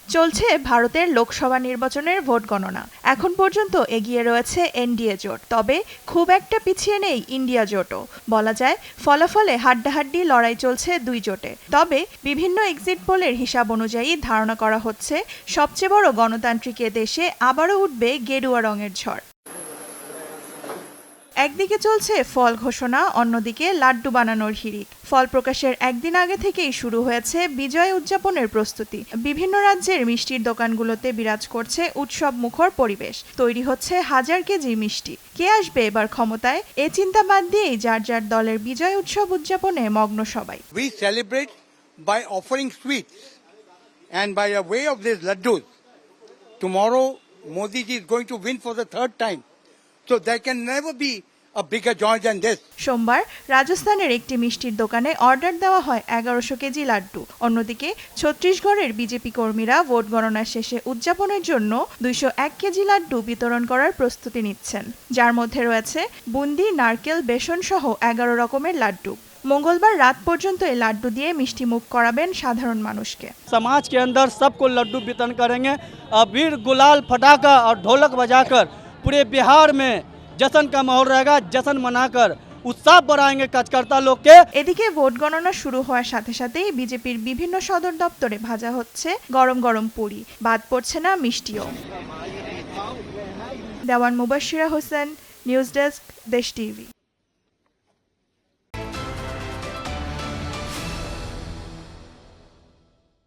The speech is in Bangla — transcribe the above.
চলছে ভারতের লোকসভা নির্বাচনের ভোট গণনা। এখন পর্যন্ত এগিয়ে রয়েছে এনডিএ জোট, তবে খুব একটা পিছিয়ে নেই ইন্ডিয়া জোটও। বলা যায় ফলাফলে হাড্ডাহাড্ডি লড়াই চলছে দুই জোটে। তবে বিভিন্ন এক্সিট পোলের হিসাব অনুযায়ী ধারণা করা হচ্ছে সবচেয়ে বড় গণতান্ত্রিক এ দেশে আবারও উঠবে গেরুয়া রঙের ঝড়। একদিকে চলছে ফল ঘোষণা, অন্যদিকে লাড্ডু বানানোর হিড়িক। ফল প্রকাশের একদিন আগে থেকেই শুরু হয়েছে বিজয় উদযাপনের প্রস্তুতি। বিভিন্ন রাজ্যের মিষ্টির দোকানগুলোতে বিরাজ করছে উৎসব মুখর পরিবেশ। তৈরি হচ্ছে হাজার কেজি মিষ্টি। কে আসবে এবার ক্ষমতায়, এ চিন্তা বাদ দিয়েই যার যার দলের বিজয় উৎসব উদযাপনে মগ্ন সবাই। We celebrate by offering sweets, and by a way of these laddus, tomorrow Modi ji is going to win for the third time. So there can never be a bigger joy than this. সোমবার রাজস্থানের একটি মিষ্টির দোকানে অর্ডার দেওয়া হয় 1100 কেজি লাড্ডু। অন্যদিকে ছত্তিশগড়ের বিজেপি কর্মীরা ভোট গণনা শেষে উদযাপনের জন্য 201 কেজি লাড্ডু বিতরণ করার প্রস্তুতি নিচ্ছেন, যার মধ্যে রয়েছে বুন্দি, নারকেল, বেসন সহ 11 রকমের লাড্ডু। मंगलवार रात पर्यंत এই লাড্ডু দিয়ে মিষ্টি মুখ कराবেन साधारण মানুষকে। समाज के अंदर सबको लड्डू वितरण करेंगे। अबीर, गुलाल, फटाका और ढोलक बजाकर पूरे बिहार में जश्न का माहौल रहेगा। जश्न मनाकर उत्साह बढ़ाएंगे कार्यकर्ता लोग के। এদিকে ভোট গণনা শুরু হওয়ার সাথে সাথেই বিজেপির বিভিন্ন সদর দপ্তরে ভাজা হচ্ছে গরম গরম পুরি, বাদ পড়ছে না মিষ্টিও। দেওয়ান মুবাশশিরা হোসেন, নিউজ ডেস্ক, দেশ টিভি।